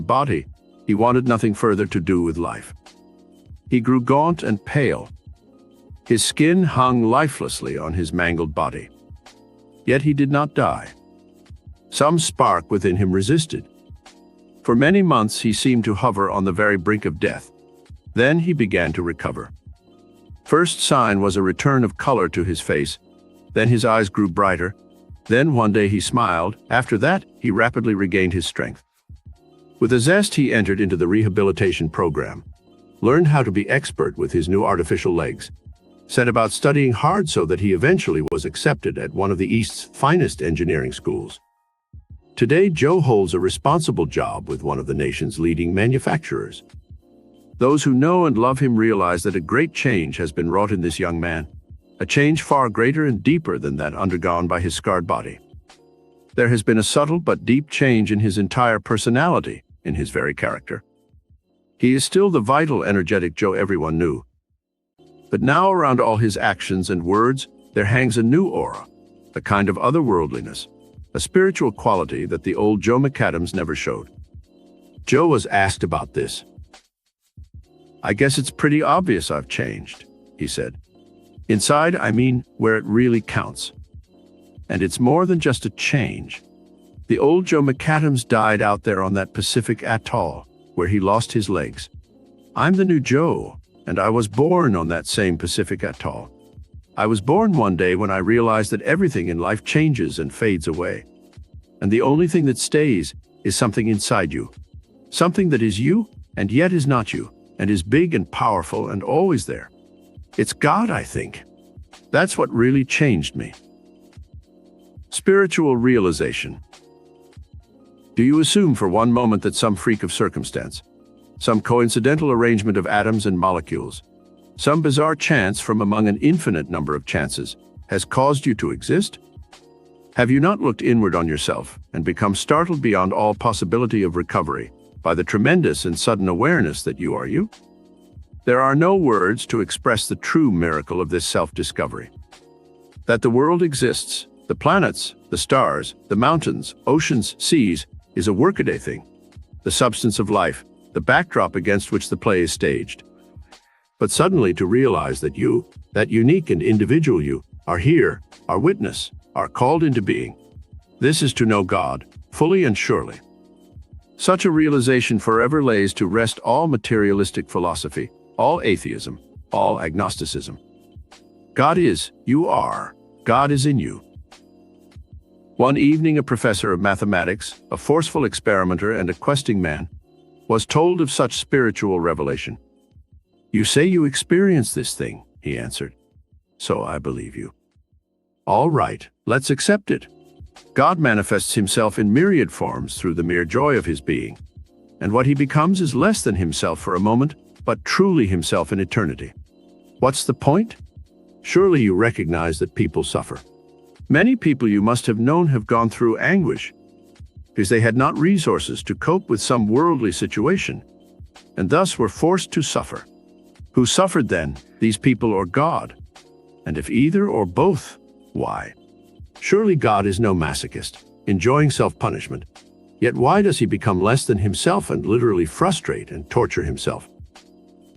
body, he wanted nothing further to do with life. He grew gaunt and pale. His skin hung lifelessly on his mangled body. Yet he did not die. Some spark within him resisted. For many months he seemed to hover on the very brink of death. Then he began to recover. First sign was a return of color to his face. Then his eyes grew brighter. Then one day he smiled. After that, he rapidly regained his strength. With a zest, he entered into the rehabilitation program, learned how to be expert with his new artificial legs, set about studying hard so that he eventually was accepted at one of the East's finest engineering schools. Today, Joe holds a responsible job with one of the nation's leading manufacturers. Those who know and love him realize that a great change has been wrought in this young man, a change far greater and deeper than that undergone by his scarred body. There has been a subtle but deep change in his entire personality, in his very character. He is still the vital, energetic Joe everyone knew. But now around all his actions and words, there hangs a new aura, a kind of otherworldliness, a spiritual quality that the old Joe McAdams never showed. Joe was asked about this. "I guess it's pretty obvious I've changed," he said. "Inside, I mean, where it really counts. And it's more than just a change. The old Joe McAdams died out there on that Pacific atoll, where he lost his legs. I'm the new Joe, and I was born on that same Pacific atoll. I was born one day when I realized that everything in life changes and fades away. And the only thing that stays is something inside you. Something that is you, and yet is not you, and is big and powerful and always there. It's God, I think. That's what really changed me." Spiritual realization. Do you assume for one moment that some freak of circumstance, some coincidental arrangement of atoms and molecules, some bizarre chance from among an infinite number of chances, has caused you to exist? Have you not looked inward on yourself and become startled beyond all possibility of recovery by the tremendous and sudden awareness that you are you? There are no words to express the true miracle of this self-discovery. That the world exists, the planets, the stars, the mountains, oceans, seas, is a workaday thing, the substance of life, the backdrop against which the play is staged. But suddenly to realize that you, that unique and individual you, are here, are witness, are called into being. This is to know God, fully and surely. Such a realization forever lays to rest all materialistic philosophy, all atheism, all agnosticism. God is, you are, God is in you. One evening, a professor of mathematics, a forceful experimenter and a questing man, was told of such spiritual revelation. "You say you experience this thing," he answered. "So I believe you." "All right, let's accept it. God manifests himself in myriad forms through the mere joy of his being, and what he becomes is less than himself for a moment, but truly himself in eternity. What's the point? Surely you recognize that people suffer. Many people you must have known have gone through anguish because they had not resources to cope with some worldly situation, and thus were forced to suffer. Who suffered then, these people or God? And if either or both, why? Surely God is no masochist, enjoying self-punishment. Yet why does he become less than himself and literally frustrate and torture himself?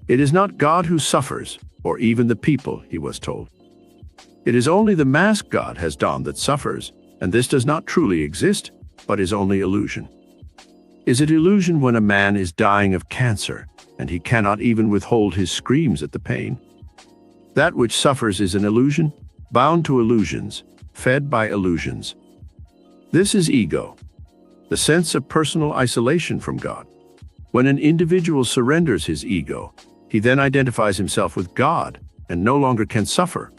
It is not God who suffers, or even the people, he was told. It is only the mask God has donned that suffers, and this does not truly exist, but is only illusion. Is it illusion when a man is dying of cancer, and he cannot even withhold his screams at the pain? That which suffers is an illusion, bound to illusions, fed by illusions. This is ego, the sense of personal isolation from God. When an individual surrenders his ego, he then identifies himself with God and no longer can suffer,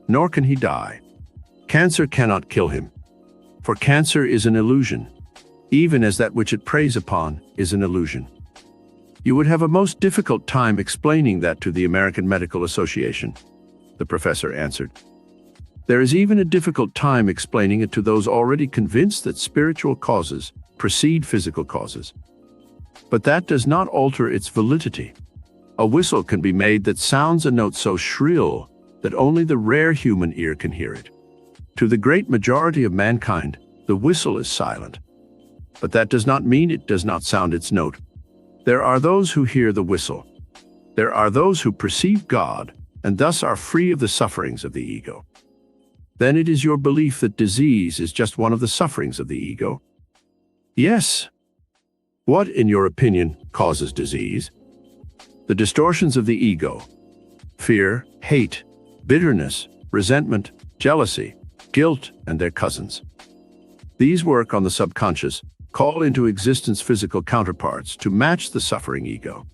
nor can he die. Cancer cannot kill him, for cancer is an illusion, even as that which it preys upon is an illusion. You would have a most difficult time explaining that to the American Medical Association, the professor answered. There is even a difficult time explaining it to those already convinced that spiritual causes precede physical causes. But that does not alter its validity. A whistle can be made that sounds a note so shrill that only the rare human ear can hear it. To the great majority of mankind, the whistle is silent. But that does not mean it does not sound its note. There are those who hear the whistle. There are those who perceive God and thus are free of the sufferings of the ego. Then it is your belief that disease is just one of the sufferings of the ego. Yes. What, in your opinion, causes disease? The distortions of the ego: fear, hate, bitterness, resentment, jealousy, guilt, and their cousins. These work on the subconscious, call into existence physical counterparts to match the suffering ego.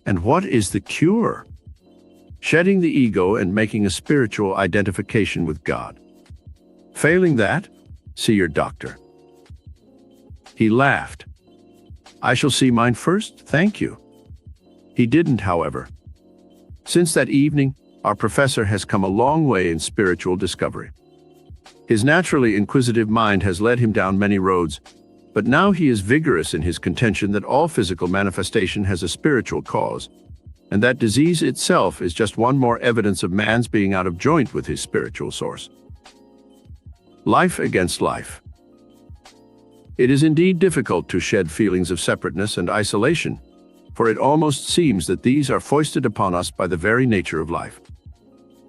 And what is the cure? Shedding the ego and making a spiritual identification with God. Failing that, see your doctor. He laughed. I shall see mine first, thank you. He didn't, however. Since that evening, our professor has come a long way in spiritual discovery. His naturally inquisitive mind has led him down many roads, but now he is vigorous in his contention that all physical manifestation has a spiritual cause, and that disease itself is just one more evidence of man's being out of joint with his spiritual source. Life against life. It is indeed difficult to shed feelings of separateness and isolation, for it almost seems that these are foisted upon us by the very nature of life.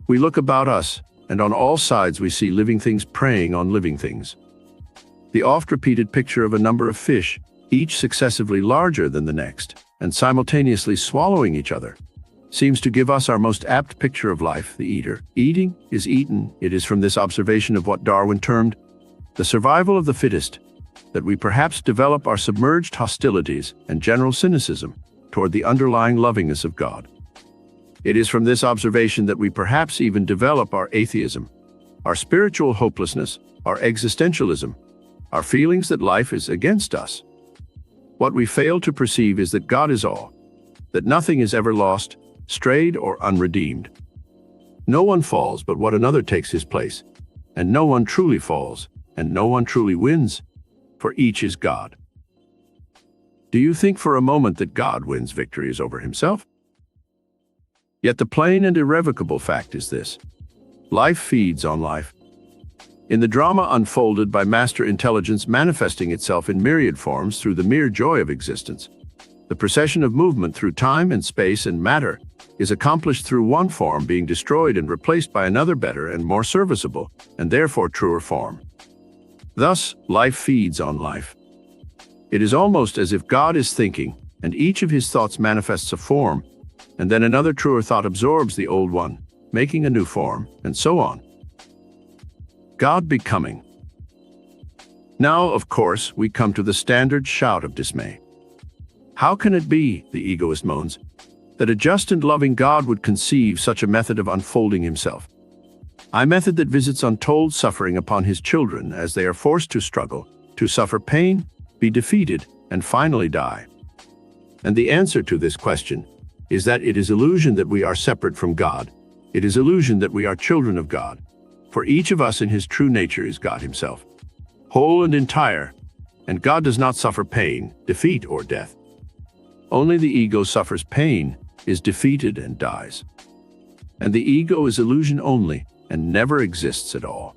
We look about us, and on all sides we see living things preying on living things. The oft-repeated picture of a number of fish, each successively larger than the next, and simultaneously swallowing each other, seems to give us our most apt picture of life, the eater. Eating is eaten. It is from this observation of what Darwin termed the survival of the fittest that we perhaps develop our submerged hostilities and general cynicism toward the underlying lovingness of God. It is from this observation that we perhaps even develop our atheism, our spiritual hopelessness, our existentialism, our feelings that life is against us. What we fail to perceive is that God is all, that nothing is ever lost, strayed, or unredeemed. No one falls but what another takes his place, and no one truly falls, and no one truly wins, for each is God. Do you think for a moment that God wins victories over himself? Yet the plain and irrevocable fact is this: life feeds on life. In the drama unfolded by master intelligence manifesting itself in myriad forms through the mere joy of existence, the procession of movement through time and space and matter is accomplished through one form being destroyed and replaced by another better and more serviceable, and therefore truer form. Thus, life feeds on life. It is almost as if God is thinking, and each of his thoughts manifests a form, and then another truer thought absorbs the old one, making a new form, and so on. God becoming. Now, of course, we come to the standard shout of dismay. How can it be, the egoist moans, that a just and loving God would conceive such a method of unfolding himself? A method that visits untold suffering upon his children as they are forced to struggle, to suffer pain, be defeated, and finally die. And the answer to this question is that it is illusion that we are separate from God. It is illusion that we are children of God. For each of us in his true nature is God himself, whole and entire, and God does not suffer pain, defeat, or death. Only the ego suffers pain, is defeated, and dies. And the ego is illusion only, and never exists at all.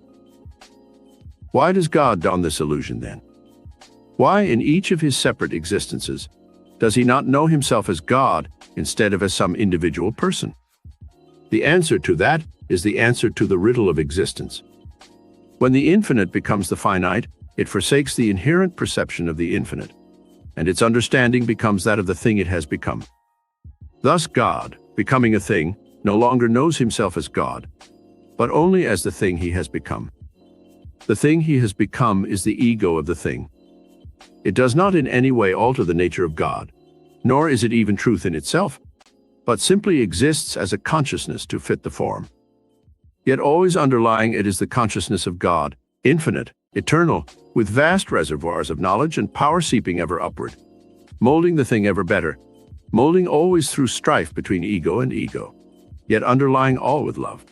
Why does God don this illusion then? Why, in each of his separate existences, does he not know himself as God instead of as some individual person? The answer to that is the answer to the riddle of existence. When the infinite becomes the finite, it forsakes the inherent perception of the infinite, and its understanding becomes that of the thing it has become. Thus God, becoming a thing, no longer knows himself as God, but only as the thing he has become. The thing he has become is the ego of the thing. It does not in any way alter the nature of God, nor is it even truth in itself, but simply exists as a consciousness to fit the form. Yet always underlying it is the consciousness of God, infinite, eternal, with vast reservoirs of knowledge and power seeping ever upward, molding the thing ever better, molding always through strife between ego and ego, yet underlying all with love.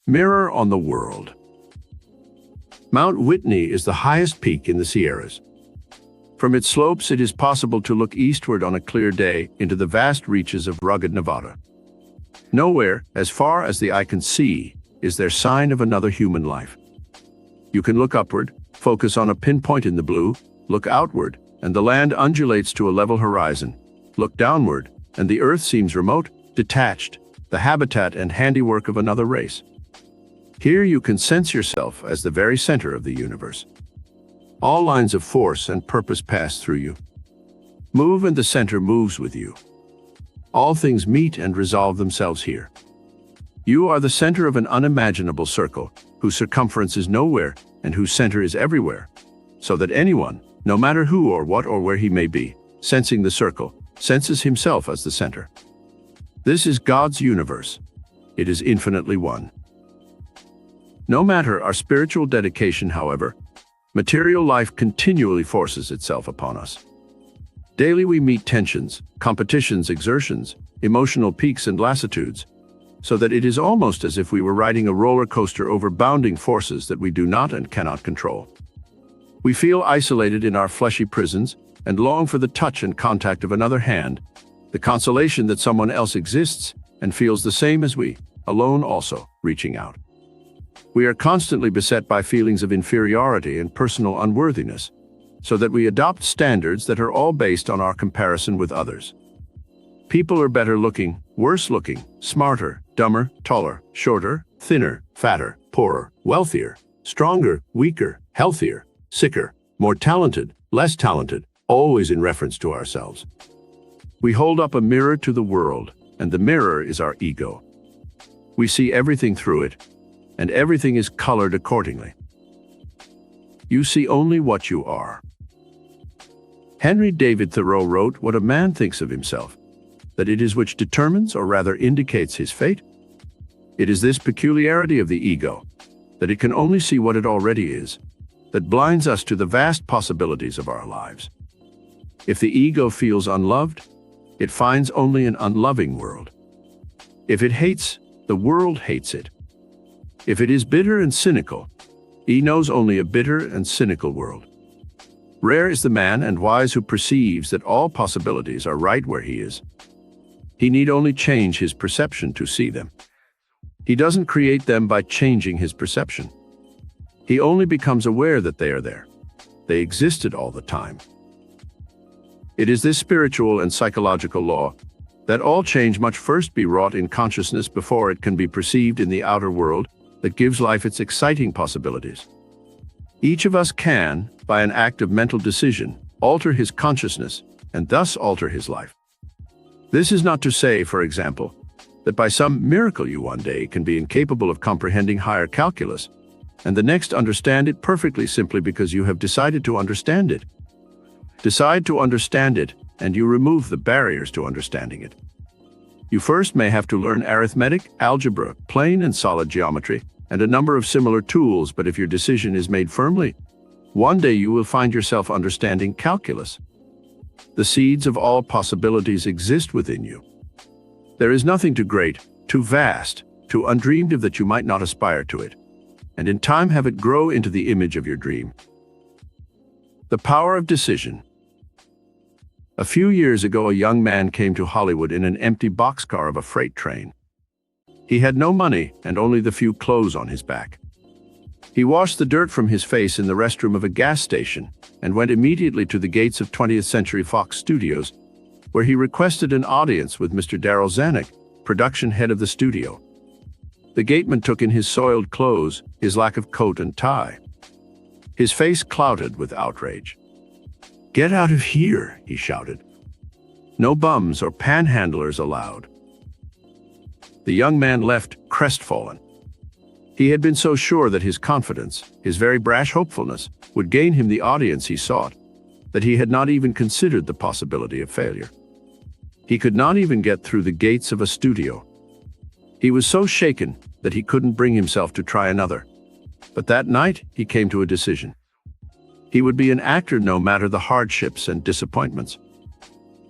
Mirror on the world. Mount Whitney is the highest peak in the Sierras. From its slopes, it is possible to look eastward on a clear day into the vast reaches of rugged Nevada. Nowhere, as far as the eye can see, is there sign of another human life. You can look upward, Focus on a pinpoint in the blue, look outward, and the land undulates to a level horizon. Look downward, and the earth seems remote, detached, the habitat and handiwork of another race. Here you can sense yourself as the very center of the universe. All lines of force and purpose pass through you. Move and the center moves with you. All things meet and resolve themselves here. You are the center of an unimaginable circle, whose circumference is nowhere and whose center is everywhere, so that anyone, no matter who or what or where he may be, sensing the circle, senses himself as the center. This is God's universe. It is infinitely one. No matter our spiritual dedication, however, material life continually forces itself upon us. Daily we meet tensions, competitions, exertions, emotional peaks and lassitudes, so that it is almost as if we were riding a roller coaster over bounding forces that we do not and cannot control. We feel isolated in our fleshy prisons and long for the touch and contact of another hand, the consolation that someone else exists and feels the same as we, alone also, reaching out. We are constantly beset by feelings of inferiority and personal unworthiness, so that we adopt standards that are all based on our comparison with others. People are better looking, worse looking, smarter, dumber, taller, shorter, thinner, fatter, poorer, wealthier, stronger, weaker, healthier, sicker, more talented, less talented, always in reference to ourselves. We hold up a mirror to the world, and the mirror is our ego. We see everything through it, and everything is colored accordingly. You see only what you are. Henry David Thoreau wrote, "What a man thinks of himself, that it is which determines or rather indicates his fate." It is this peculiarity of the ego, that it can only see what it already is, that blinds us to the vast possibilities of our lives. If the ego feels unloved, it finds only an unloving world. If it hates, the world hates it. If it is bitter and cynical, he knows only a bitter and cynical world. Rare is the man and wise who perceives that all possibilities are right where he is. He need only change his perception to see them. He doesn't create them by changing his perception. He only becomes aware that they are there. They existed all the time. It is this spiritual and psychological law that all change must first be wrought in consciousness before it can be perceived in the outer world that gives life its exciting possibilities. Each of us can, by an act of mental decision, alter his consciousness and thus alter his life. This is not to say, for example, that by some miracle you one day can be incapable of comprehending higher calculus, and the next understand it perfectly simply because you have decided to understand it. Decide to understand it, and you remove the barriers to understanding it. You first may have to learn arithmetic, algebra, plane and solid geometry, and a number of similar tools, but if your decision is made firmly, one day you will find yourself understanding calculus. The seeds of all possibilities exist within you. There is nothing too great, too vast, too undreamed of that you might not aspire to it, and in time have it grow into the image of your dream. The power of decision. A few years ago, a young man came to Hollywood in an empty boxcar of a freight train. He had no money and only the few clothes on his back. He washed the dirt from his face in the restroom of a gas station and went immediately to the gates of 20th Century Fox Studios, where he requested an audience with Mr. Darryl Zanuck, production head of the studio. The gateman took in his soiled clothes, his lack of coat and tie. His face clouded with outrage. "Get out of here," he shouted. "No bums or panhandlers allowed." The young man left crestfallen. He had been so sure that his confidence, his very brash hopefulness, would gain him the audience he sought, that he had not even considered the possibility of failure. He could not even get through the gates of a studio. He was so shaken that he couldn't bring himself to try another. But that night, he came to a decision. He would be an actor no matter the hardships and disappointments.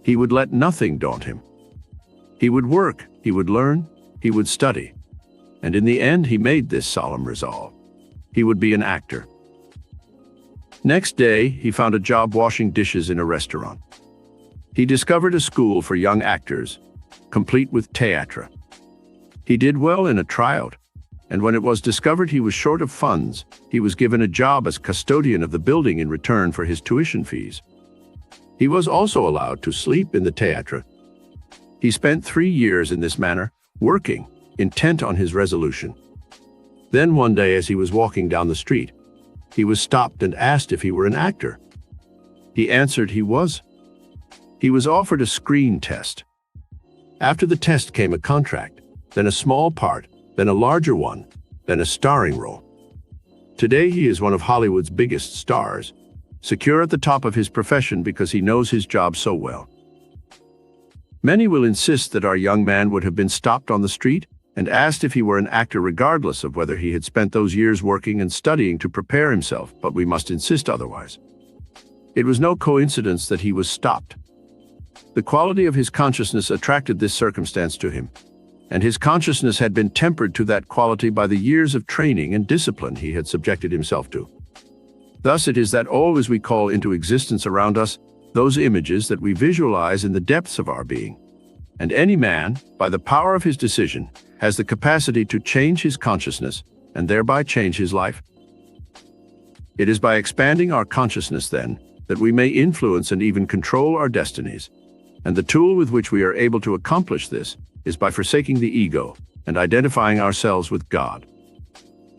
He would let nothing daunt him. He would work, he would learn, he would study. And in the end, he made this solemn resolve. He would be an actor. Next day, he found a job washing dishes in a restaurant. He discovered a school for young actors, complete with théâtre. He did well in a tryout, and when it was discovered he was short of funds, he was given a job as custodian of the building in return for his tuition fees. He was also allowed to sleep in the théâtre. He spent 3 years in this manner, working, intent on his resolution. Then one day as he was walking down the street, he was stopped and asked if he were an actor. He answered he was. He was offered a screen test. After the test came a contract, then a small part, then a larger one, then a starring role. Today he is one of Hollywood's biggest stars, secure at the top of his profession because he knows his job so well. Many will insist that our young man would have been stopped on the street and asked if he were an actor regardless of whether he had spent those years working and studying to prepare himself, but we must insist otherwise. It was no coincidence that he was stopped. The quality of his consciousness attracted this circumstance to him, and his consciousness had been tempered to that quality by the years of training and discipline he had subjected himself to. Thus it is that always we call into existence around us those images that we visualize in the depths of our being. And any man, by the power of his decision, has the capacity to change his consciousness and thereby change his life. It is by expanding our consciousness, then, that we may influence and even control our destinies. And the tool with which we are able to accomplish this is by forsaking the ego and identifying ourselves with God.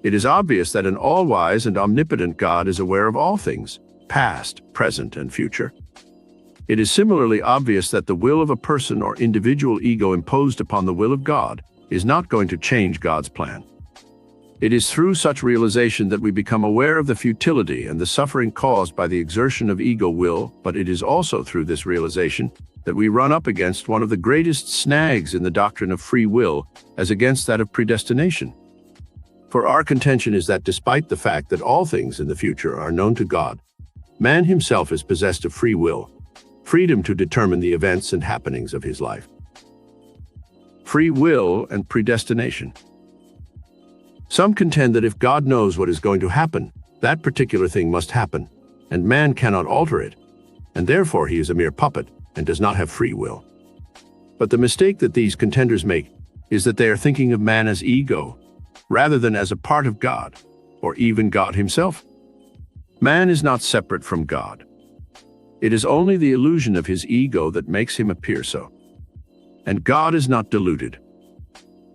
It is obvious that an all-wise and omnipotent God is aware of all things, past, present, and future. It is similarly obvious that the will of a person or individual ego imposed upon the will of God is not going to change God's plan. It is through such realization that we become aware of the futility and the suffering caused by the exertion of ego will, but it is also through this realization that we run up against one of the greatest snags in the doctrine of free will as against that of predestination. For our contention is that despite the fact that all things in the future are known to God, man himself is possessed of free will, freedom to determine the events and happenings of his life. Free will and predestination. Some contend that if God knows what is going to happen, that particular thing must happen, and man cannot alter it, and therefore he is a mere puppet and does not have free will. But the mistake that these contenders make is that they are thinking of man as ego, rather than as a part of God, or even God himself. Man is not separate from God. It is only the illusion of his ego that makes him appear so. And God is not deluded.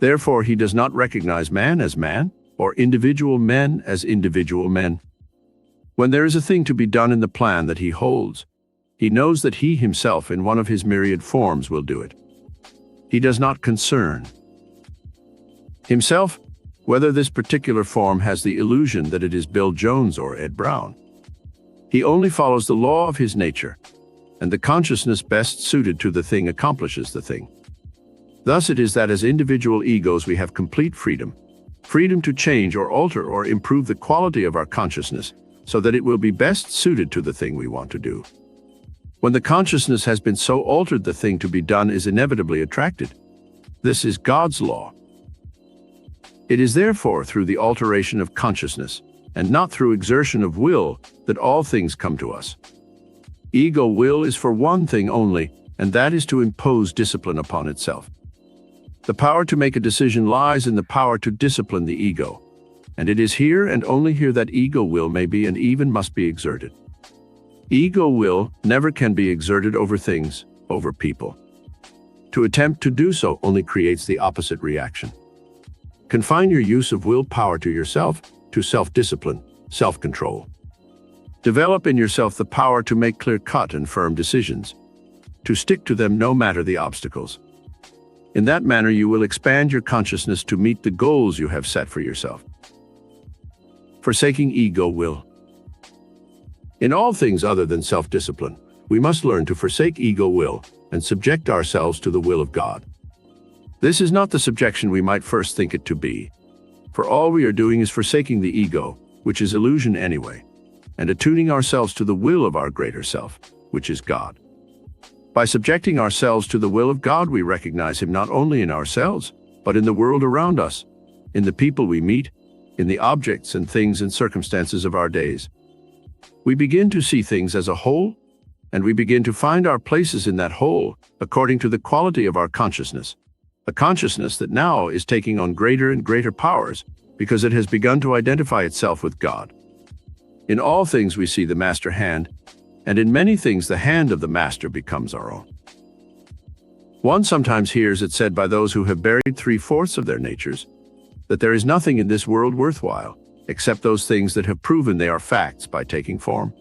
Therefore, he does not recognize man as man, or individual men as individual men. When there is a thing to be done in the plan that he holds, he knows that he himself in one of his myriad forms will do it. He does not concern himself whether this particular form has the illusion that it is Bill Jones or Ed Brown. He only follows the law of his nature, and the consciousness best suited to the thing accomplishes the thing. Thus it is that as individual egos we have complete freedom to change or alter or improve the quality of our consciousness so that it will be best suited to the thing we want to do. When the consciousness has been so altered, the thing to be done is inevitably attracted. This is God's law. It is therefore through the alteration of consciousness, and not through exertion of will, that all things come to us. Ego will is for one thing only, and that is to impose discipline upon itself. The power to make a decision lies in the power to discipline the ego, and it is here and only here that ego will may be and even must be exerted. Ego will never can be exerted over things, over people. To attempt to do so only creates the opposite reaction. Confine your use of willpower to yourself, to self-discipline, self-control. Develop in yourself the power to make clear-cut and firm decisions, to stick to them no matter the obstacles. In that manner you will expand your consciousness to meet the goals you have set for yourself. Forsaking ego will. In all things other than self-discipline, we must learn to forsake ego will and subject ourselves to the will of God. This is not the subjection we might first think it to be, for all we are doing is forsaking the ego, which is illusion anyway, and attuning ourselves to the will of our greater self, which is God. By subjecting ourselves to the will of God, we recognize Him not only in ourselves, but in the world around us, in the people we meet, in the objects and things and circumstances of our days. We begin to see things as a whole, and we begin to find our places in that whole according to the quality of our consciousness, a consciousness that now is taking on greater and greater powers because it has begun to identify itself with God. In all things we see the master hand, and in many things the hand of the master becomes our own. One sometimes hears it said by those who have buried 3/4 of their natures, that there is nothing in this world worthwhile, except those things that have proven they are facts by taking form.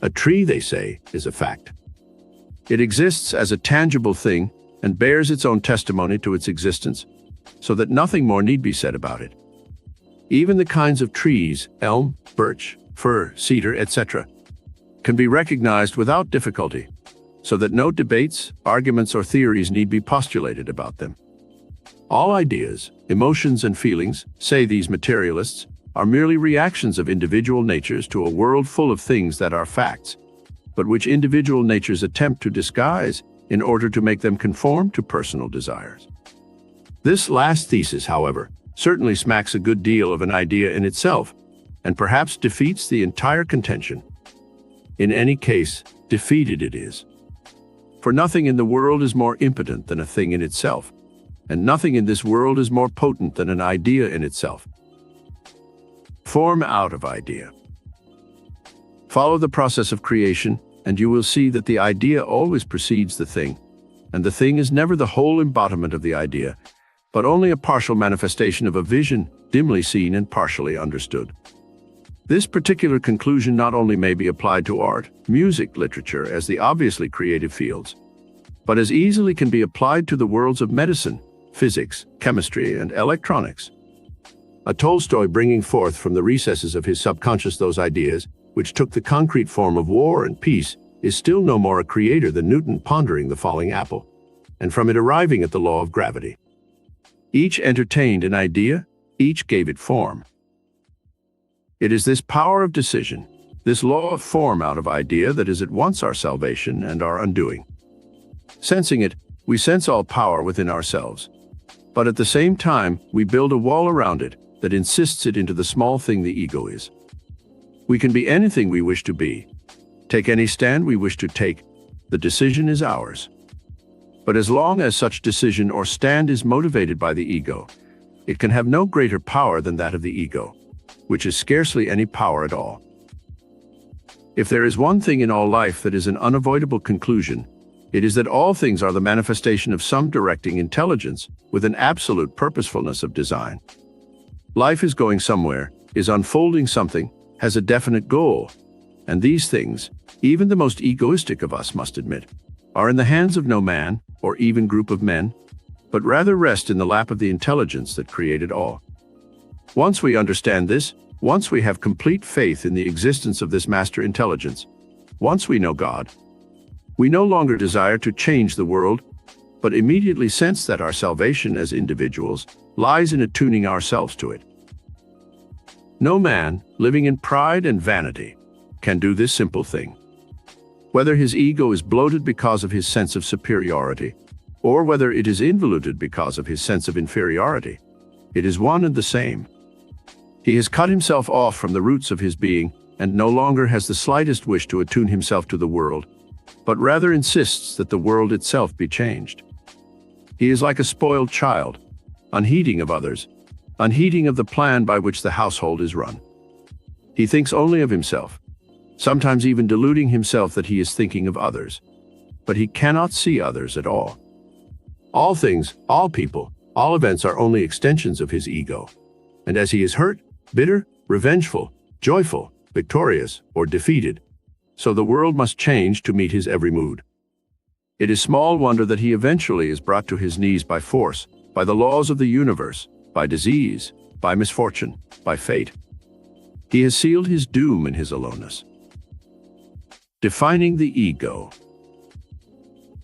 A tree, they say, is a fact. It exists as a tangible thing and bears its own testimony to its existence, so that nothing more need be said about it. Even the kinds of trees, elm, birch, fir, cedar, etc., can be recognized without difficulty, so that no debates, arguments, or theories need be postulated about them. All ideas, emotions, and feelings, say these materialists, are merely reactions of individual natures to a world full of things that are facts, but which individual natures attempt to disguise in order to make them conform to personal desires. This last thesis, however, certainly smacks a good deal of an idea in itself, and perhaps defeats the entire contention. In any case, defeated it is. For nothing in the world is more impotent than a thing in itself, and nothing in this world is more potent than an idea in itself. Form out of idea. Follow the process of creation, and you will see that the idea always precedes the thing, and the thing is never the whole embodiment of the idea, but only a partial manifestation of a vision, dimly seen and partially understood. This particular conclusion not only may be applied to art, music, literature as the obviously creative fields, but as easily can be applied to the worlds of medicine, physics, chemistry, and electronics. A Tolstoy bringing forth from the recesses of his subconscious those ideas which took the concrete form of war and peace is still no more a creator than Newton pondering the falling apple, and from it arriving at the law of gravity. Each entertained an idea, each gave it form. It is this power of decision, this law of form out of idea, that is at once our salvation and our undoing. Sensing it, we sense all power within ourselves, but at the same time we build a wall around it that insists it into the small thing the ego is. We can be anything we wish to be, take any stand we wish to take, the decision is ours. But as long as such decision or stand is motivated by the ego, it can have no greater power than that of the ego, which is scarcely any power at all. If there is one thing in all life that is an unavoidable conclusion, it is that all things are the manifestation of some directing intelligence with an absolute purposefulness of design. Life is going somewhere, is unfolding something, has a definite goal, and these things, even the most egoistic of us must admit, are in the hands of no man, or even group of men, but rather rest in the lap of the intelligence that created all. Once we understand this, once we have complete faith in the existence of this master intelligence, once we know God, we no longer desire to change the world, but immediately sense that our salvation as individuals lies in attuning ourselves to it. No man, living in pride and vanity, can do this simple thing. Whether his ego is bloated because of his sense of superiority, or whether it is involuted because of his sense of inferiority, it is one and the same. He has cut himself off from the roots of his being and no longer has the slightest wish to attune himself to the world, but rather insists that the world itself be changed. He is like a spoiled child, unheeding of others, unheeding of the plan by which the household is run. He thinks only of himself, sometimes even deluding himself that he is thinking of others, but he cannot see others at all. All things, all people, all events are only extensions of his ego, and as he is hurt, bitter, revengeful, joyful, victorious, or defeated, so the world must change to meet his every mood. It is small wonder that he eventually is brought to his knees by force, by the laws of the universe, by disease, by misfortune, by fate. He has sealed his doom in his aloneness. Defining the ego.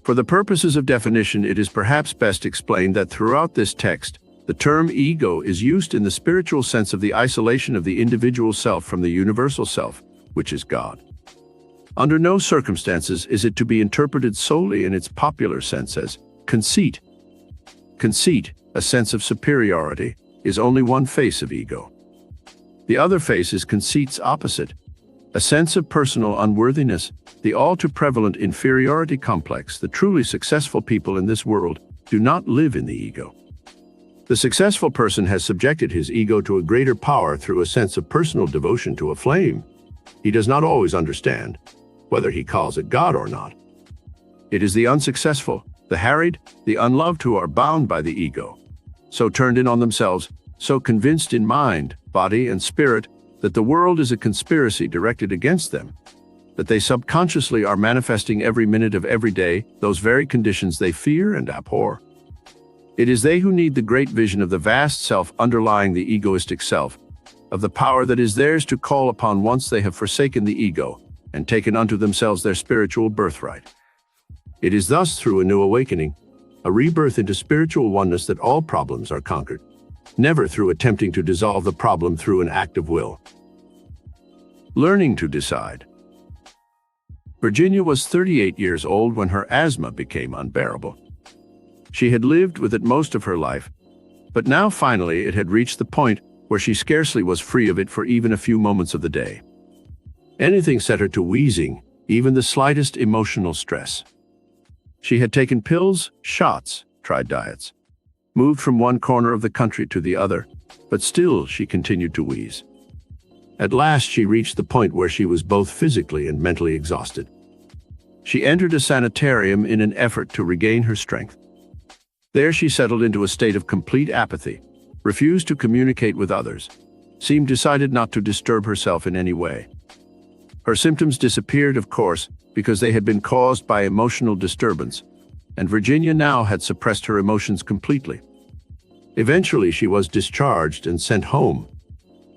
For the purposes of definition, it is perhaps best explained that throughout this text, the term ego is used in the spiritual sense of the isolation of the individual self from the universal self, which is God. Under no circumstances is it to be interpreted solely in its popular sense as conceit. Conceit, a sense of superiority, is only one face of ego. The other face is conceit's opposite, a sense of personal unworthiness, the all too prevalent inferiority complex. The truly successful people in this world do not live in the ego. The successful person has subjected his ego to a greater power through a sense of personal devotion to a flame. He does not always understand, whether he calls it God or not. It is the unsuccessful, the harried, the unloved who are bound by the ego, so turned in on themselves, so convinced in mind, body, and spirit that the world is a conspiracy directed against them, that they subconsciously are manifesting every minute of every day those very conditions they fear and abhor. It is they who need the great vision of the vast self underlying the egoistic self, of the power that is theirs to call upon once they have forsaken the ego and taken unto themselves their spiritual birthright. It is thus through a new awakening, a rebirth into spiritual oneness, that all problems are conquered, never through attempting to dissolve the problem through an act of will. Learning to decide. Virginia was 38 years old when her asthma became unbearable. She had lived with it most of her life, but now finally it had reached the point where she scarcely was free of it for even a few moments of the day. Anything set her to wheezing, even the slightest emotional stress. She had taken pills, shots, tried diets, moved from one corner of the country to the other, but still she continued to wheeze. At last she reached the point where she was both physically and mentally exhausted. She entered a sanitarium in an effort to regain her strength. There she settled into a state of complete apathy, refused to communicate with others, seemed decided not to disturb herself in any way. Her symptoms disappeared, of course, because they had been caused by emotional disturbance, and Virginia now had suppressed her emotions completely. Eventually she was discharged and sent home,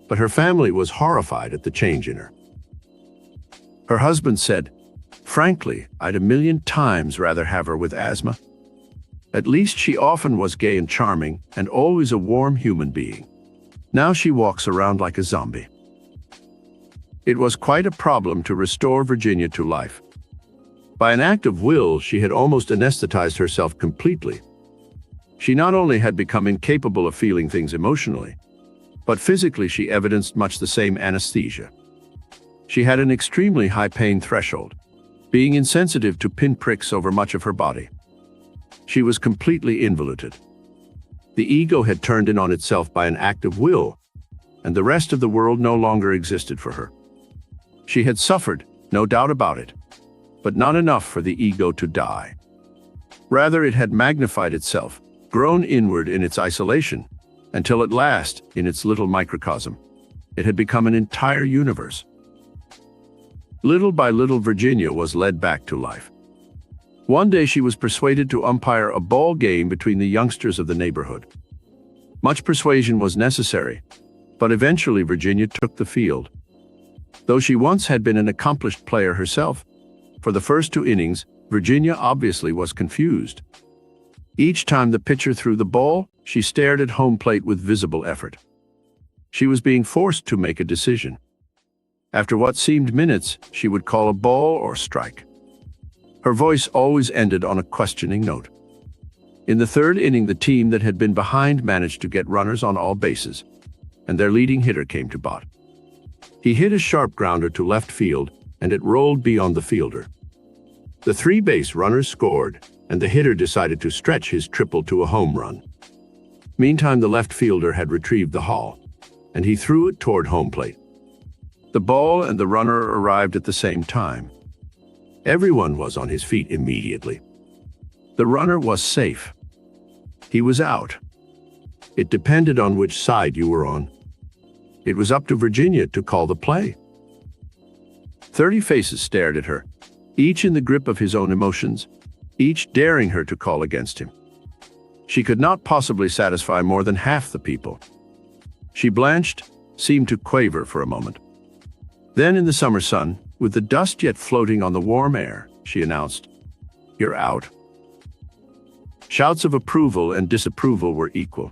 but her family was horrified at the change in her. Her husband said, "Frankly, I'd a million times rather have her with asthma. At least she often was gay and charming, and always a warm human being. Now she walks around like a zombie." It was quite a problem to restore Virginia to life. By an act of will, she had almost anesthetized herself completely. She not only had become incapable of feeling things emotionally, but physically she evidenced much the same anesthesia. She had an extremely high pain threshold, being insensitive to pinpricks over much of her body. She was completely involuted. The ego had turned in on itself by an act of will, and the rest of the world no longer existed for her. She had suffered, no doubt about it, but not enough for the ego to die. Rather, it had magnified itself, grown inward in its isolation, until at last, in its little microcosm, it had become an entire universe. Little by little, Virginia was led back to life. One day she was persuaded to umpire a ball game between the youngsters of the neighborhood. Much persuasion was necessary, but eventually Virginia took the field. Though she once had been an accomplished player herself, for the first 2 innings, Virginia obviously was confused. Each time the pitcher threw the ball, she stared at home plate with visible effort. She was being forced to make a decision. After what seemed minutes, she would call a ball or strike. Her voice always ended on a questioning note. In the 3rd inning, the team that had been behind managed to get runners on all bases, and their leading hitter came to bat. He hit a sharp grounder to left field, and it rolled beyond the fielder. The 3 base runners scored, and the hitter decided to stretch his triple to a home run. Meantime, the left fielder had retrieved the ball, and he threw it toward home plate. The ball and the runner arrived at the same time. Everyone was on his feet immediately. The runner was safe. He was out. It depended on which side you were on. It was up to Virginia to call the play. 30 faces stared at her, each in the grip of his own emotions, each daring her to call against him. She could not possibly satisfy more than half the people. She blanched, seemed to quaver for a moment. Then in the summer sun, with the dust yet floating on the warm air, she announced, "You're out." Shouts of approval and disapproval were equal.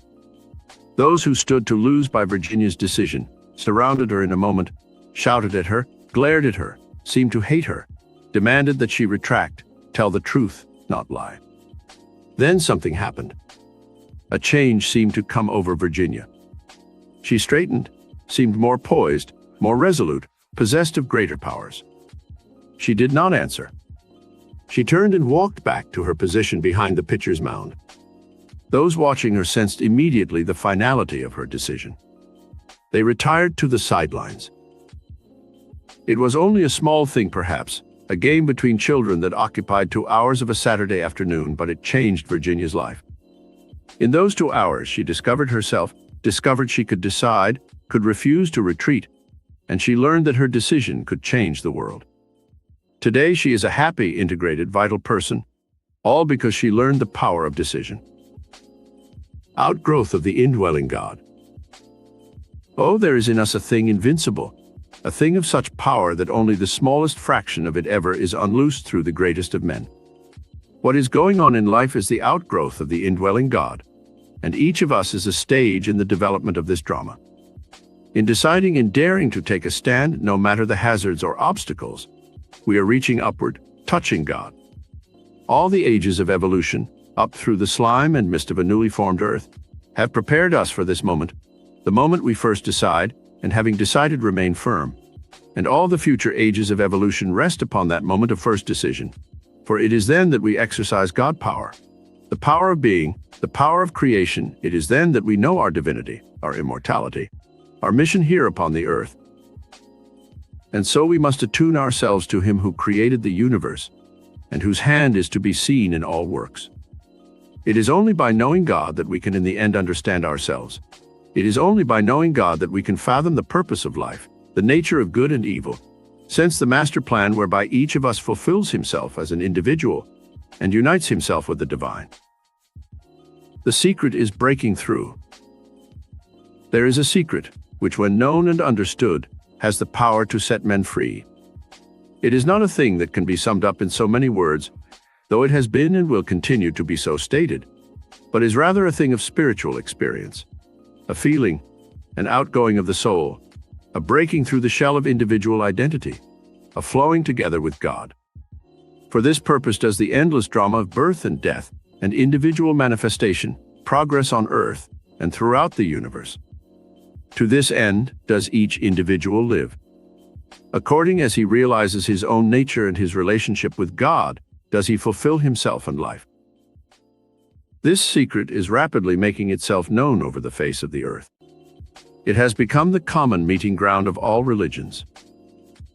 Those who stood to lose by Virginia's decision surrounded her in a moment, shouted at her, glared at her, seemed to hate her, demanded that she retract, tell the truth, not lie. Then something happened. A change seemed to come over Virginia. She straightened, seemed more poised, more resolute, possessed of greater powers. She did not answer. She turned and walked back to her position behind the pitcher's mound. Those watching her sensed immediately the finality of her decision. They retired to the sidelines. It was only a small thing perhaps, a game between children that occupied 2 hours of a Saturday afternoon, but it changed Virginia's life. In those 2 hours, she discovered herself, discovered she could decide, could refuse to retreat, and she learned that her decision could change the world. Today, she is a happy, integrated, vital person, all because she learned the power of decision. Outgrowth of the indwelling God. Oh, there is in us a thing invincible, a thing of such power that only the smallest fraction of it ever is unloosed through the greatest of men. What is going on in life is the outgrowth of the indwelling God, and each of us is a stage in the development of this drama. In deciding and daring to take a stand, no matter the hazards or obstacles, we are reaching upward, touching God. All the ages of evolution, up through the slime and mist of a newly formed earth, have prepared us for this moment, the moment we first decide, and having decided remain firm. And all the future ages of evolution rest upon that moment of first decision. For it is then that we exercise God power, the power of being, the power of creation. It is then that we know our divinity, our immortality, our mission here upon the earth. And so we must attune ourselves to Him who created the universe, and whose hand is to be seen in all works. It is only by knowing God that we can in the end understand ourselves. It is only by knowing God that we can fathom the purpose of life, the nature of good and evil, sense the master plan whereby each of us fulfills himself as an individual and unites himself with the divine. The secret is breaking through. There is a secret, which when known and understood, has the power to set men free. It is not a thing that can be summed up in so many words, though it has been and will continue to be so stated, but is rather a thing of spiritual experience. A feeling, an outgoing of the soul, a breaking through the shell of individual identity, a flowing together with God. For this purpose does the endless drama of birth and death, and individual manifestation, progress on earth and throughout the universe. To this end does each individual live. According as he realizes his own nature and his relationship with God, does he fulfill himself and life. This secret is rapidly making itself known over the face of the earth. It has become the common meeting ground of all religions.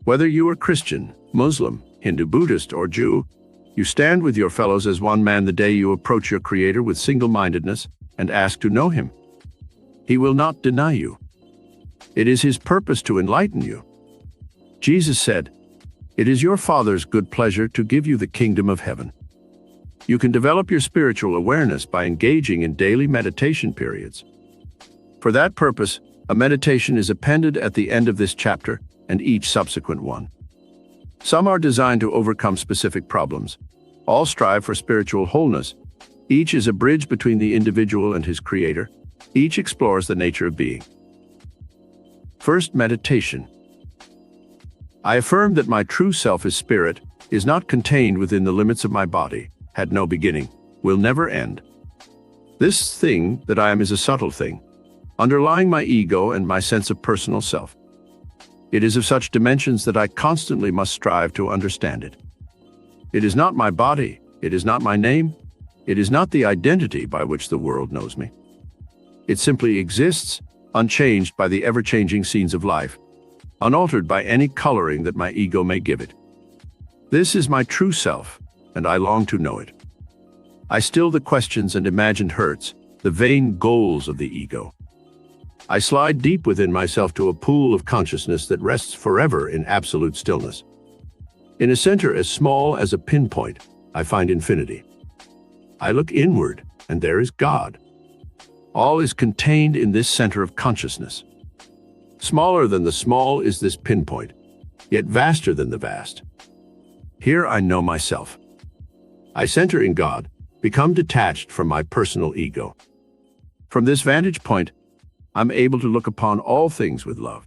Whether you are Christian, Muslim, Hindu, Buddhist, or Jew, you stand with your fellows as one man the day you approach your Creator with single-mindedness and ask to know Him. He will not deny you. It is His purpose to enlighten you. Jesus said, "It is your Father's good pleasure to give you the kingdom of heaven." You can develop your spiritual awareness by engaging in daily meditation periods. For that purpose, a meditation is appended at the end of this chapter and each subsequent one. Some are designed to overcome specific problems. All strive for spiritual wholeness. Each is a bridge between the individual and his Creator. Each explores the nature of being. First, meditation. I affirm that my true self is spirit, is not contained within the limits of my body, had no beginning, will never end. This thing that I am is a subtle thing, underlying my ego and my sense of personal self. It is of such dimensions that I constantly must strive to understand it. It is not my body, it is not my name, it is not the identity by which the world knows me. It simply exists, unchanged by the ever-changing scenes of life, unaltered by any coloring that my ego may give it. This is my true self, and I long to know it. I still the questions and imagined hurts, the vain goals of the ego. I slide deep within myself to a pool of consciousness that rests forever in absolute stillness. In a center as small as a pinpoint, I find infinity. I look inward, and there is God. All is contained in this center of consciousness. Smaller than the small is this pinpoint, yet vaster than the vast. Here I know myself. I center in God, become detached from my personal ego. From this vantage point, I'm able to look upon all things with love.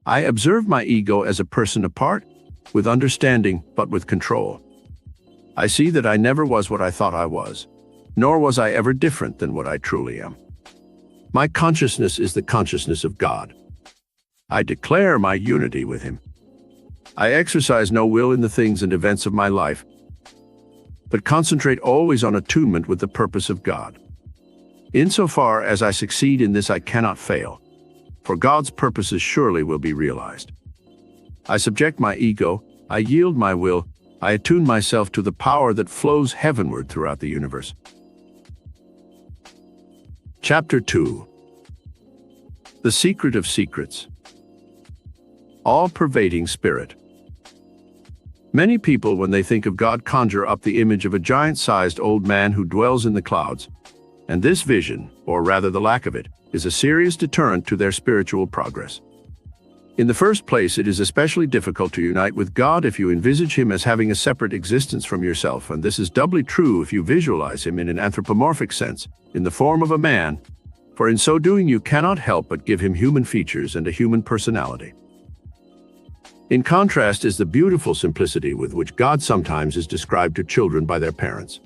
I observe my ego as a person apart, with understanding but with control. I see that I never was what I thought I was, nor was I ever different than what I truly am. My consciousness is the consciousness of God. I declare my unity with Him. I exercise no will in the things and events of my life, but concentrate always on attunement with the purpose of God. Insofar as I succeed in this, I cannot fail, for God's purposes surely will be realized. I subject my ego, I yield my will, I attune myself to the power that flows heavenward throughout the universe. Chapter 2. The Secret of Secrets. All-pervading Spirit. Many people, when they think of God, conjure up the image of a giant-sized old man who dwells in the clouds, and this vision, or rather the lack of it, is a serious deterrent to their spiritual progress. In the first place, it is especially difficult to unite with God if you envisage Him as having a separate existence from yourself, and this is doubly true if you visualize Him in an anthropomorphic sense, in the form of a man, for in so doing you cannot help but give Him human features and a human personality. In contrast is the beautiful simplicity with which God sometimes is described to children by their parents.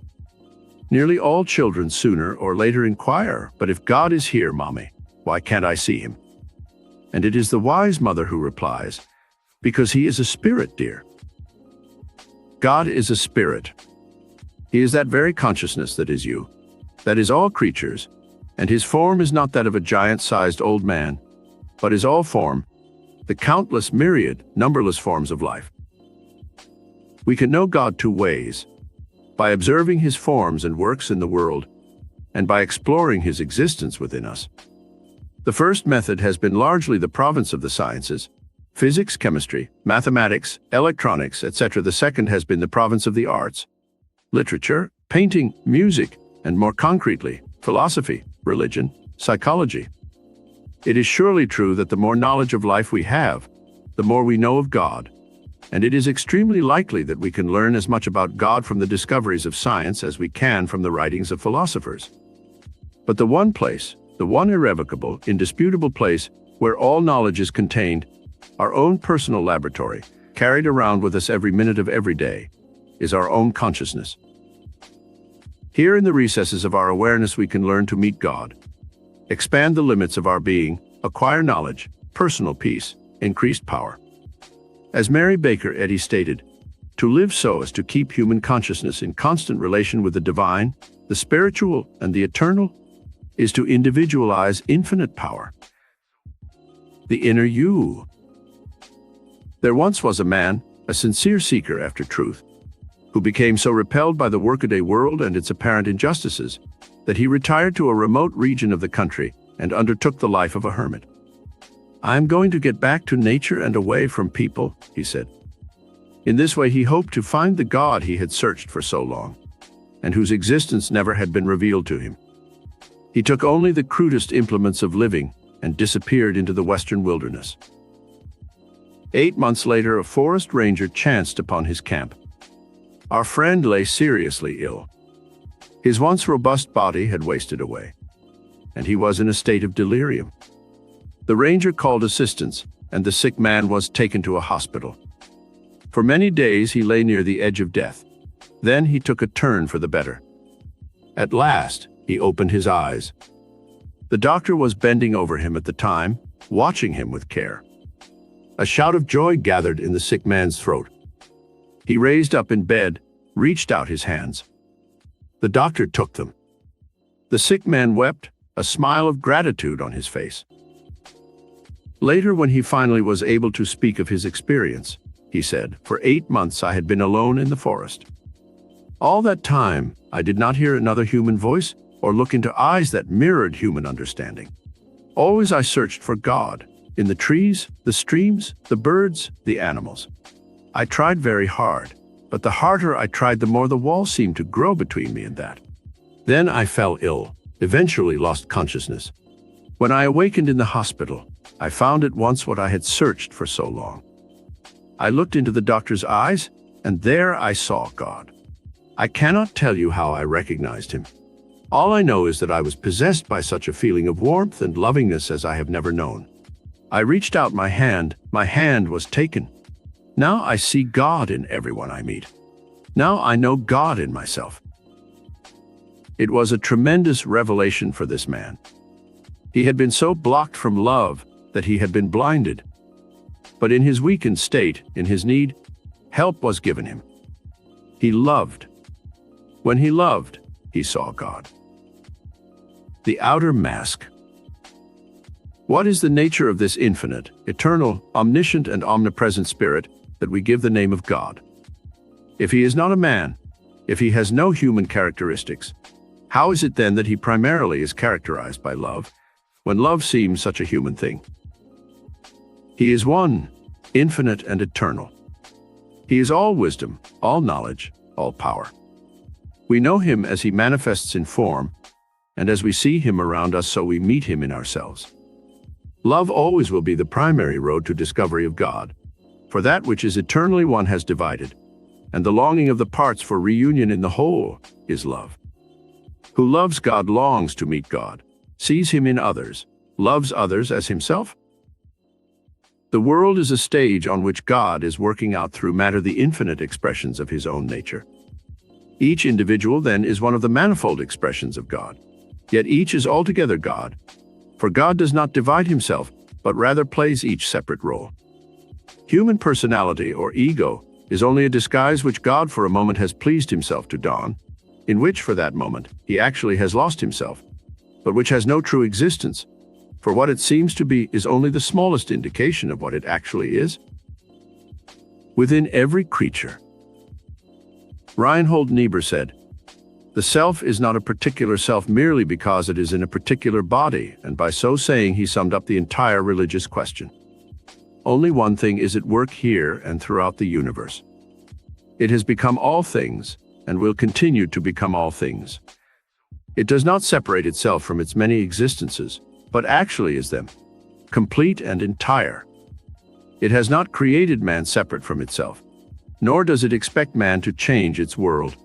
Nearly all children sooner or later inquire, "But if God is here, Mommy, why can't I see Him?" And it is the wise mother who replies, "Because He is a spirit, dear." God is a spirit. He is that very consciousness that is you, that is all creatures, and His form is not that of a giant-sized old man, but is all form, the countless, myriad, numberless forms of life. We can know God two ways: by observing His forms and works in the world, and by exploring His existence within us. The first method has been largely the province of the sciences, physics, chemistry, mathematics, electronics, etc. The second has been the province of the arts, literature, painting, music, and more concretely, philosophy, religion, psychology. It is surely true that the more knowledge of life we have, the more we know of God, and it is extremely likely that we can learn as much about God from the discoveries of science as we can from the writings of philosophers. But the one place, the one irrevocable, indisputable place where all knowledge is contained, our own personal laboratory, carried around with us every minute of every day, is our own consciousness. Here in the recesses of our awareness we can learn to meet God, expand the limits of our being, acquire knowledge, personal peace, increased power. As Mary Baker Eddy stated, to live so as to keep human consciousness in constant relation with the divine, the spiritual, and the eternal, is to individualize infinite power. The inner you. There once was a man, a sincere seeker after truth, who became so repelled by the workaday world and its apparent injustices that he retired to a remote region of the country and undertook the life of a hermit. "I am going to get back to nature and away from people," he said. In this way he hoped to find the God he had searched for so long, and whose existence never had been revealed to him. He took only the crudest implements of living and disappeared into the western wilderness. 8 months later, a forest ranger chanced upon his camp. Our friend lay seriously ill. His once robust body had wasted away, and he was in a state of delirium. The ranger called assistance, and the sick man was taken to a hospital. For many days he lay near the edge of death. Then he took a turn for the better. At last, he opened his eyes. The doctor was bending over him at the time, watching him with care. A shout of joy gathered in the sick man's throat. He raised up in bed, reached out his hands. The doctor took them. The sick man wept, a smile of gratitude on his face. Later, when he finally was able to speak of his experience, he said, "For 8 months I had been alone in the forest. All that time, I did not hear another human voice or look into eyes that mirrored human understanding. Always I searched for God, in the trees, the streams, the birds, the animals. I tried very hard, but the harder I tried, the more the wall seemed to grow between me and that. Then I fell ill, eventually lost consciousness. When I awakened in the hospital, I found at once what I had searched for so long. I looked into the doctor's eyes, and there I saw God. I cannot tell you how I recognized Him. All I know is that I was possessed by such a feeling of warmth and lovingness as I have never known. I reached out my hand was taken. Now I see God in everyone I meet. Now I know God in myself." It was a tremendous revelation for this man. He had been so blocked from love that he had been blinded. But in his weakened state, in his need, help was given him. He loved. When he loved, he saw God. the outer mask. What is the nature of this infinite, eternal, omniscient, and omnipresent Spirit that we give the name of God? If he is not a man, if he has no human characteristics, how is it then that he primarily is characterized by love, when love seems such a human thing? He is one, infinite and eternal. He is all wisdom, all knowledge, all power. We know him as he manifests in form, and as we see him around us, so we meet him in ourselves. Love always will be the primary road to discovery of God, for that which is eternally one has divided, and the longing of the parts for reunion in the whole is love. Who loves God longs to meet God, sees him in others, loves others as himself. The world is a stage on which God is working out through matter the infinite expressions of his own nature. Each individual, then, is one of the manifold expressions of God, yet each is altogether God, for God does not divide himself, but rather plays each separate role. Human personality, or ego, is only a disguise which God for a moment has pleased himself to don, in which for that moment he actually has lost himself, but which has no true existence, for what it seems to be is only the smallest indication of what it actually is. Within every creature, Reinhold Niebuhr said, "The self is not a particular self merely because it is in a particular body," and by so saying he summed up the entire religious question. Only one thing is at work here and throughout the universe. It has become all things and will continue to become all things. It does not separate itself from its many existences, but actually is them, complete and entire. It has not created man separate from itself, nor does it expect man to change its world.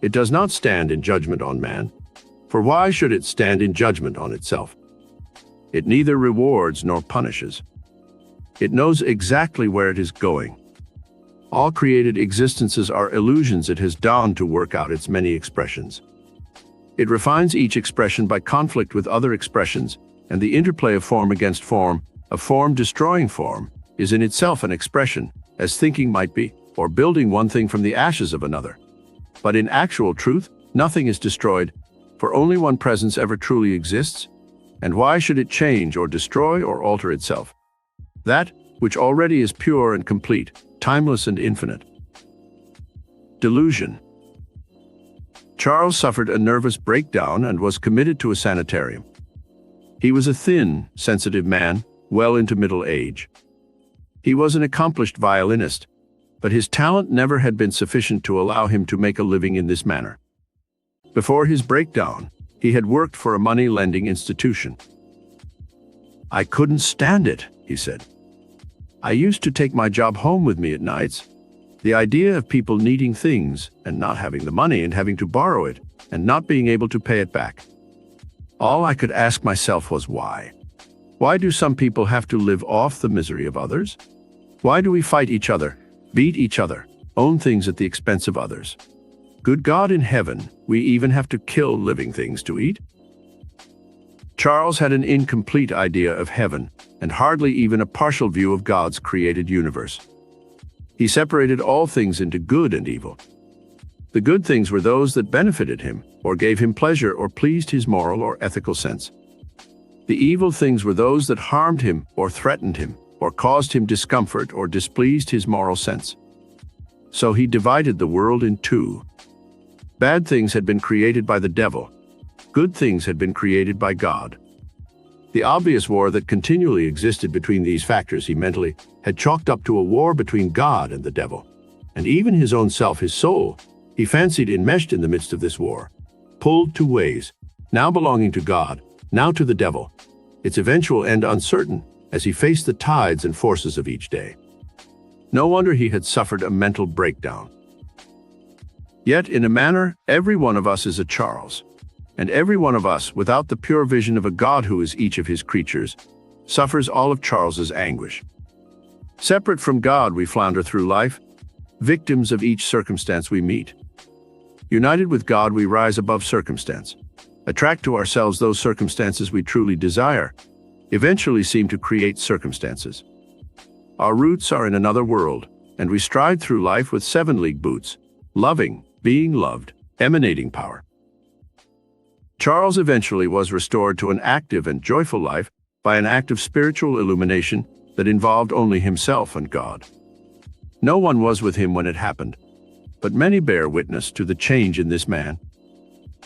It does not stand in judgment on man, for why should it stand in judgment on itself? It neither rewards nor punishes. It knows exactly where it is going. All created existences are illusions it has donned to work out its many expressions. It refines each expression by conflict with other expressions, and the interplay of form against form, of form destroying form, is in itself an expression, as thinking might be, or building one thing from the ashes of another. But in actual truth, nothing is destroyed, for only one presence ever truly exists, and why should it change or destroy or alter itself? That which already is pure and complete, timeless and infinite. Delusion. Charles suffered a nervous breakdown and was committed to a sanitarium. He was a thin, sensitive man, well into middle age. He was an accomplished violinist, but his talent never had been sufficient to allow him to make a living in this manner. Before his breakdown, he had worked for a money-lending institution. "I couldn't stand it," he said. "I used to take my job home with me at nights. The idea of people needing things and not having the money and having to borrow it and not being able to pay it back. All I could ask myself was why? Why do some people have to live off the misery of others? Why do we fight each other, beat each other, own things at the expense of others? Good God in heaven, we even have to kill living things to eat?" Charles had an incomplete idea of heaven and hardly even a partial view of God's created universe. He separated all things into good and evil. The good things were those that benefited him, or gave him pleasure, or pleased his moral or ethical sense. The evil things were those that harmed him, or threatened him, or caused him discomfort, or displeased his moral sense. So he divided the world in two. Bad things had been created by the devil. Good things had been created by God. The obvious war that continually existed between these factors he mentally had chalked up to a war between God and the devil. And even his own self, his soul, he fancied enmeshed in the midst of this war, pulled two ways, now belonging to God, now to the devil, its eventual end uncertain as he faced the tides and forces of each day. No wonder he had suffered a mental breakdown. Yet, in a manner, every one of us is a Charles. And every one of us, without the pure vision of a God who is each of his creatures, suffers all of Charles's anguish. Separate from God, we flounder through life, victims of each circumstance we meet. United with God, we rise above circumstance, attract to ourselves those circumstances we truly desire, eventually seem to create circumstances. Our roots are in another world, and we stride through life with 7-league boots, loving, being loved, emanating power. Charles eventually was restored to an active and joyful life by an act of spiritual illumination that involved only himself and God. No one was with him when it happened, but many bear witness to the change in this man.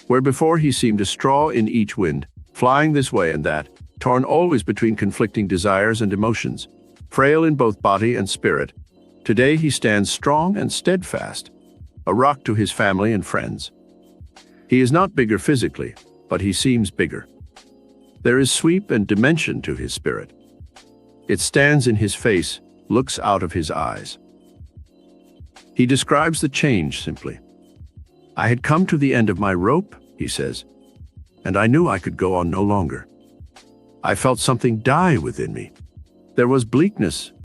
Where before he seemed a straw in each wind, flying this way and that, torn always between conflicting desires and emotions, frail in both body and spirit, today he stands strong and steadfast, a rock to his family and friends. He is not bigger physically, but he seems bigger. There is sweep and dimension to his spirit. It stands in his face, looks out of his eyes. He describes the change simply. I had come to the end of my rope, he says, and I knew I could go on no longer. I felt something die within me. There was bleakness,